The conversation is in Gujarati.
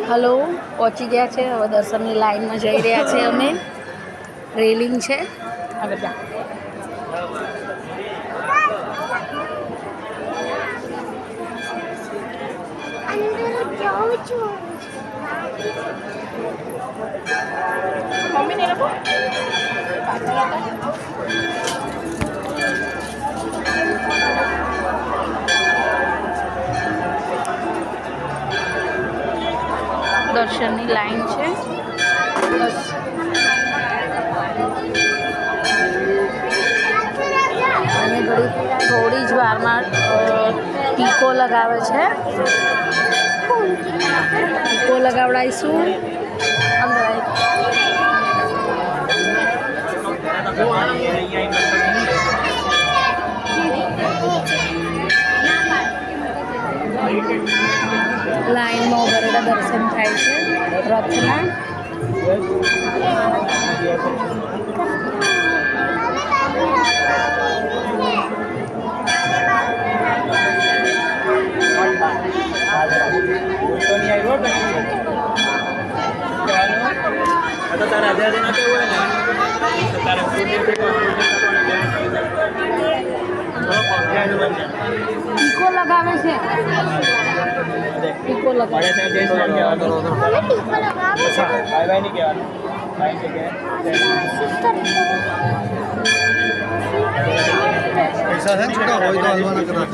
હલો, પહોંચી ગયા છે. હવે દર્શનની લાઈનમાં જઈ રહ્યા છે અમે. રેલિંગ છે આ બધા. દર્શનની લાઈન છે બસ. અને થોડી જ વારમાં ટીકો લગાવે છે. ટીકો લગાવડાવીશું. અંદર લાઈનમાં ઉભા રહેલા દર્શન થાય છે રથના. ટીકો લગાવે છે. ટીકો લગાવે પૈસા છે ને છોટા હોય તો હલવાના કદાચ.